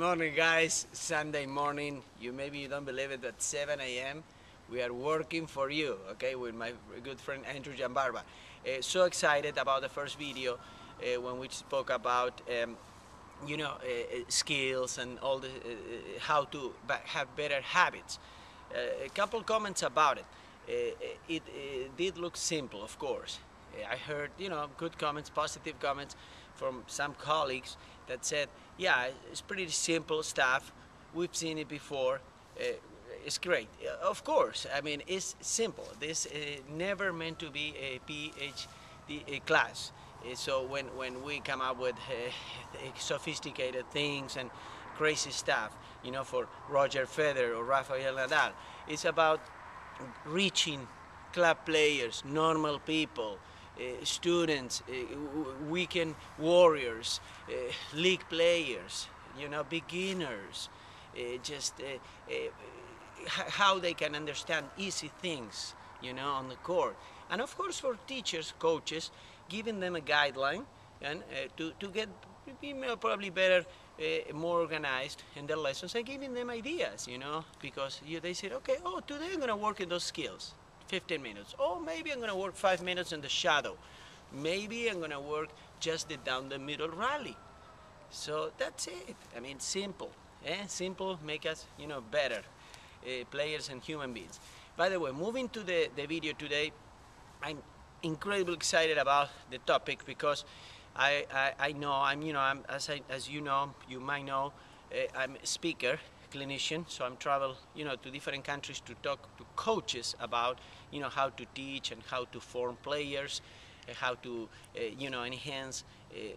morning, guys. Sunday morning. Maybe you don't believe it, but 7 a.m. we are working for you, okay, with my good friend Andrew Jambarba. So excited about the first video when we spoke about skills and all the how to have better habits. A couple comments about it. It did look simple, of course. I heard, good comments, positive comments from some colleagues that said, yeah, it's pretty simple stuff. We've seen it before. It's great. Of course, I mean, it's simple. This never meant to be a PhD class. So when we come up with sophisticated things and crazy stuff, for Roger Federer or Rafael Nadal, it's about reaching club players, normal people, students, weekend warriors, league players, beginners, how they can understand easy things, on the court. And of course for teachers, coaches, giving them a guideline and to get probably better, more organized in their lessons, and giving them ideas, because they said, okay, today I'm going to work in those skills. 15 minutes. Oh, maybe I'm going to work 5 minutes in the shadow. Maybe I'm going to work just down the middle rally. So that's it. I mean, simple. Simple make us, better players and human beings. By the way, moving to the video today, I'm incredibly excited about the topic because I know as you might know, I'm a speaker, clinician, so I'm travel to different countries to talk to coaches about how to teach and how to form players, how to enhance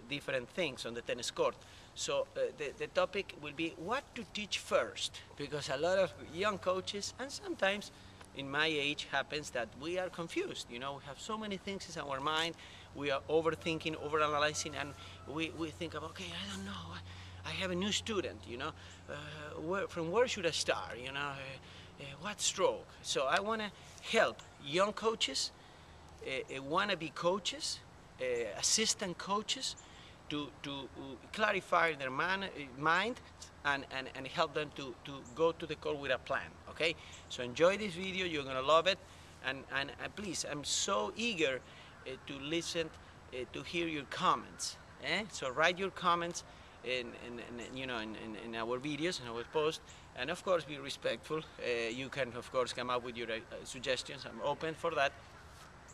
different things on the tennis court. So the topic will be what to teach first, because a lot of young coaches, and sometimes in my age happens that we are confused. We have so many things in our mind, we are overthinking, overanalyzing, and we think of, okay, I don't know, I have a new student, from where should I start, what stroke? So I want to help young coaches, wannabe coaches, assistant coaches to clarify their mind and help them to go to the court with a plan, okay? So enjoy this video, you're going to love it, and please, I'm so eager to listen, to hear your comments. So write your comments in our videos, in our posts, and of course be respectful. You can of course come up with your suggestions. I'm open for that,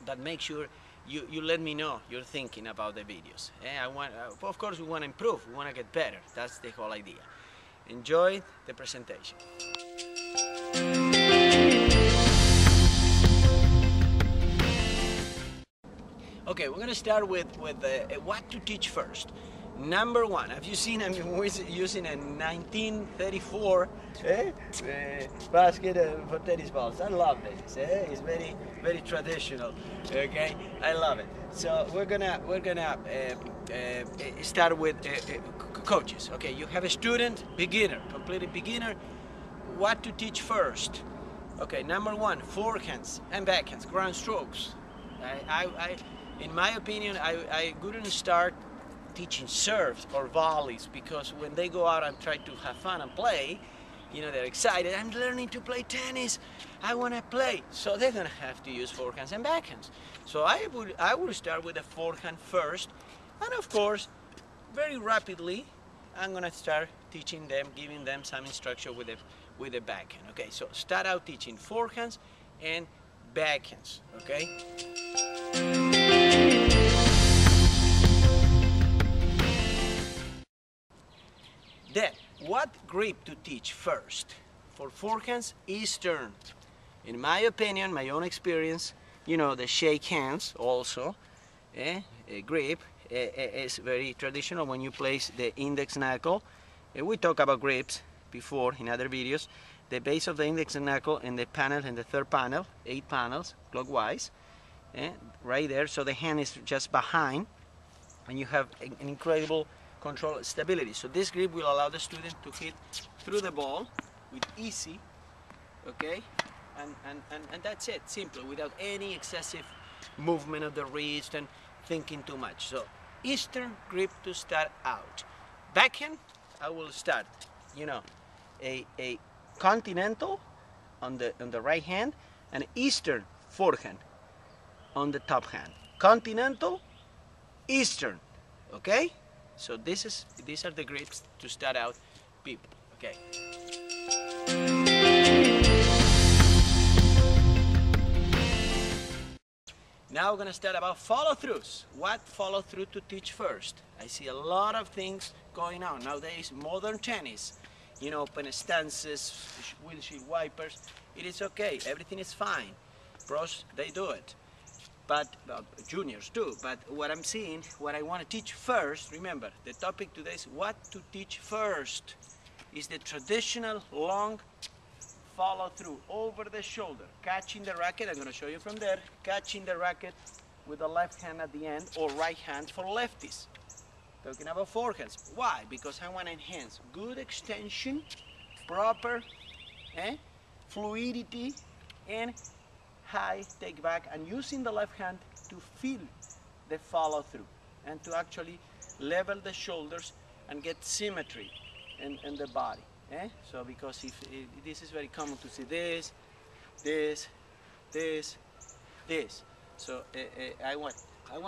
but make sure you let me know your thinking about the videos. Of course we want to improve, we want to get better. That's the whole idea. Enjoy the presentation. Okay, we're going to start with what to teach first. Number one, have you seen, we're using a 1934 basket for tennis balls. I love this. It's very, very traditional. Okay, I love it. So we're gonna start with coaches. Okay, you have a student, beginner, completely beginner. What to teach first? Okay, number one, forehands and backhands, ground strokes. In my opinion, I wouldn't start teaching serves or volleys, because when they go out and try to have fun and play, they're excited. I'm learning to play tennis. I want to play. So they're going to have to use forehands and backhands. So I would start with the forehand first, and of course, very rapidly, I'm going to start teaching them, giving them some instruction with the backhand. Okay, so start out teaching forehands and backhands. Okay. Then, what grip to teach first? For forehands, Eastern. In my opinion, my own experience, the shake hands also, grip is very traditional when you place the index knuckle. We talked about grips before in other videos. The base of the index knuckle and the panel and the third panel, 8 panels clockwise, right there. So the hand is just behind, and you have an incredible control stability. So this grip will allow the student to hit through the ball with easy, okay, and that's it, simple, without any excessive movement of the wrist and thinking too much. So Eastern grip to start out. Backhand, I will start you know, a continental on the right hand and eastern forehand on the top hand. Continental, eastern, okay? So these are the grips to start out people, okay? Now we're gonna start about follow-throughs. What follow-through to teach first? I see a lot of things going on nowadays. Modern tennis, you know, open stances, windshield wipers. It is okay. Everything is fine. Pros, they do it, but juniors too. But what I'm seeing, what I want to teach first. Remember, the topic today is what to teach first. Is the traditional long follow through over the shoulder, catching the racket. I'm going to show you from there. Catching the racket with the left hand at the end, or right hand for lefties. Talking about forehands. Why? Because I want to enhance good extension, proper fluidity, and high take back, and using the left hand to feel the follow through and to actually level the shoulders and get symmetry in the body. So because if this is very common to see this. So I want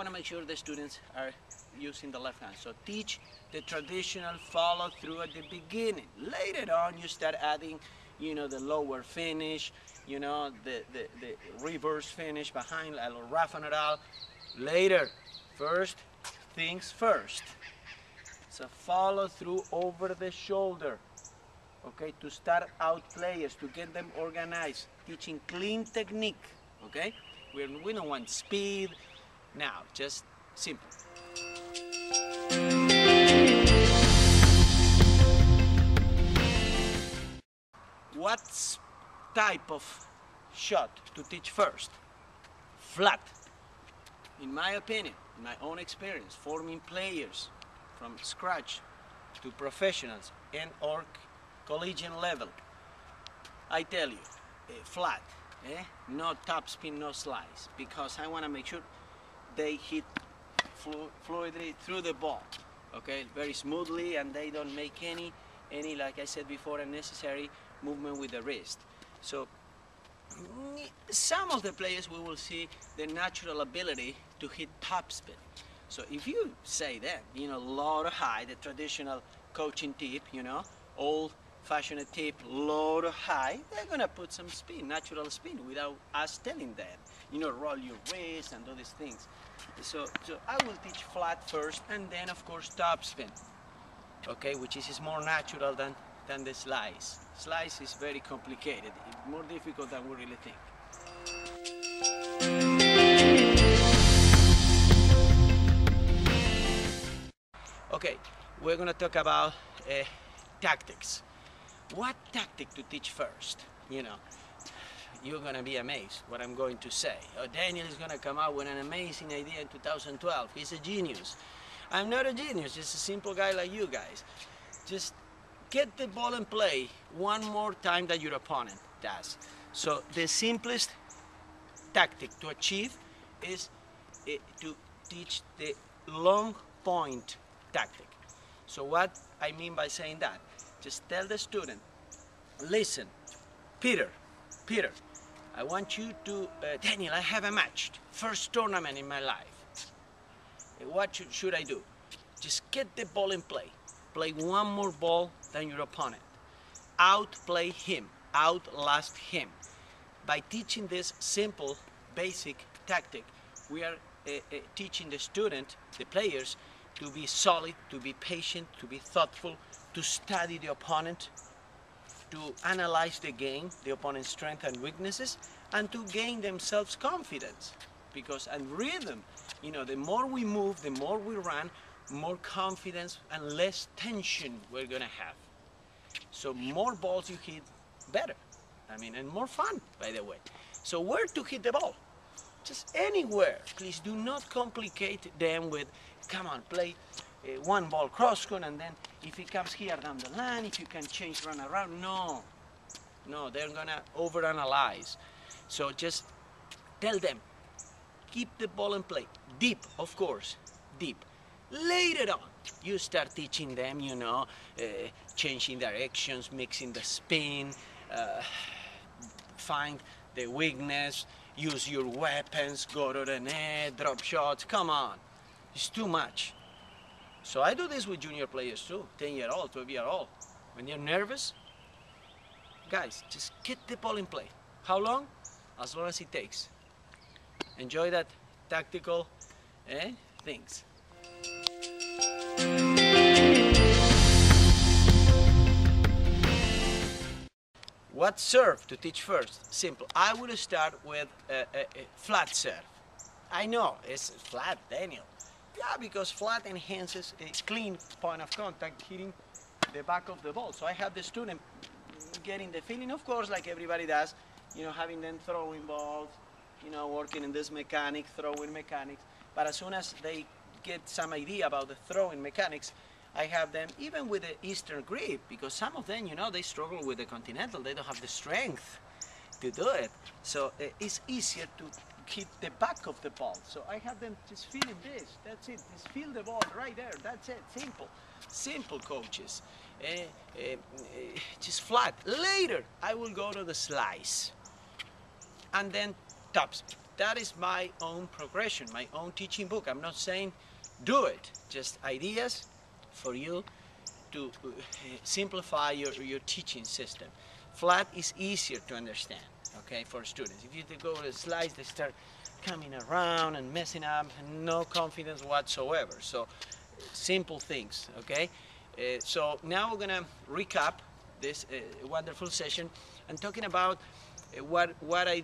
to make sure the students are using the left hand. So teach the traditional follow through at the beginning. Later on, you start adding, you know, the lower finish, you know, the reverse finish behind, a little Rafa Nadal. Later, first things first. So follow through over the shoulder. Okay, to start out players, to get them organized, teaching clean technique, okay? We don't want speed, now, just simple. What type of shot to teach first? Flat. In my opinion, in my own experience, forming players from scratch to professionals and or collegiate level, I tell you, flat, no topspin, no slice, because I want to make sure they hit fluidly through the ball, okay, very smoothly, and they don't make any, like I said before, unnecessary movement with the wrist. So some of the players we will see the natural ability to hit topspin. So if you say that, you know, low to high, the traditional coaching tip, you know, old-fashioned tip, low to high, they're gonna put some spin, natural spin, without us telling them. You know, roll your wrist and all these things. So I will teach flat first, and then of course topspin. Okay, which is more natural than the slice. Slice is very complicated, more difficult than we really think. Okay, we're gonna talk about tactics. What tactic to teach first? You know, you're gonna be amazed what I'm going to say. Oh, Daniel is gonna come out with an amazing idea in 2012. He's a genius. I'm not a genius, just a simple guy like you guys. Just get the ball and play one more time that your opponent does. So the simplest tactic to achieve is to teach the long point tactic. So what I mean by saying that, just tell the student, listen, Peter, I want you to, Daniel, I have a match, first tournament in my life. What should I do? Just get the ball and play. Play one more ball than your opponent. Outplay him, outlast him. By teaching this simple, basic tactic, we are teaching the student, the players, to be solid, to be patient, to be thoughtful, to study the opponent, to analyze the game, the opponent's strengths and weaknesses, and to gain themselves confidence. Because, and rhythm, you know, the more we move, the more we run, more confidence and less tension we're gonna have. So more balls you hit, better. I mean, and more fun, by the way. So where to hit the ball? Just anywhere. Please do not complicate them with, come on, play one ball cross-con, and then if it comes here down the line, if you can change, run around. No, they're gonna overanalyze. So just tell them, keep the ball and play. Deep, of course, deep. Later on, you start teaching them, you know, changing directions, mixing the spin, find the weakness, use your weapons, go to the net, drop shots. Come on, it's too much. So I do this with junior players too, 10-year-old, 12-year-old. When they're nervous, guys, just get the ball in play. How long? As long as it takes. Enjoy that tactical things. What serve to teach first? Simple. I will start with a flat serve. I know it's flat, Daniel. Yeah, because flat enhances a clean point of contact hitting the back of the ball. So I have the student getting the feeling, of course, like everybody does, you know, having them throwing balls, you know, working in this mechanic, throwing mechanics. But as soon as they get some idea about the throwing mechanics, I have them even with the Eastern grip, because some of them, you know, they struggle with the Continental. They don't have the strength to do it. So it's easier to hit the back of the ball. So I have them just feeling this. That's it. Just feel the ball right there. That's it. Simple. Simple, coaches. Just flat. Later, I will go to the slice. And then topspin. That is my own progression, my own teaching book. I'm not saying do it. Just ideas for you to simplify your teaching system. Flat is easier to understand, okay, for students. If you go to the slides, they start coming around and messing up, and no confidence whatsoever. So simple things, okay? So now we're gonna recap this wonderful session and talking about what I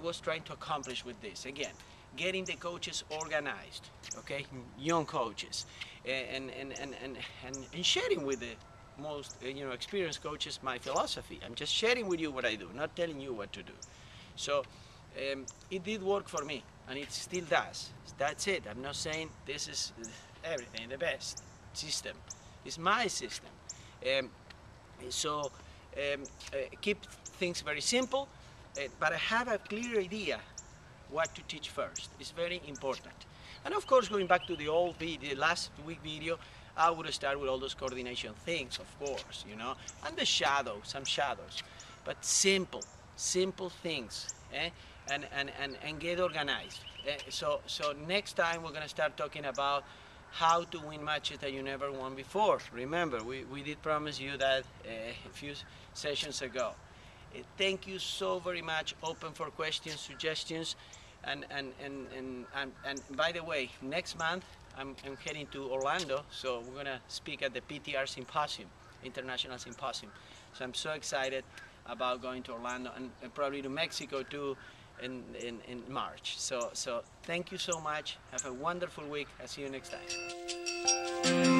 was trying to accomplish with this. Again, getting the coaches organized, okay, young coaches, and sharing with the most experienced coaches my philosophy. I'm just sharing with you what I do, not telling you what to do. So it did work for me, and it still does. That's it. I'm not saying this is everything, the best system. It's my system. Keep things very simple, but I have a clear idea what to teach first. It's very important. And of course, going back to the old video, last week video, I would start with all those coordination things, of course, you know, and the shadows, some shadows, but simple things, and get organized. So next time we're gonna start talking about how to win matches that you never won before. Remember, we did promise you that a few sessions ago. Thank you so very much. Open for questions, suggestions, and by the way, next month I'm heading to Orlando, so we're gonna speak at the PTR Symposium, International Symposium. So I'm so excited about going to Orlando and probably to Mexico too in March. So thank you so much. Have a wonderful week. I'll see you next time.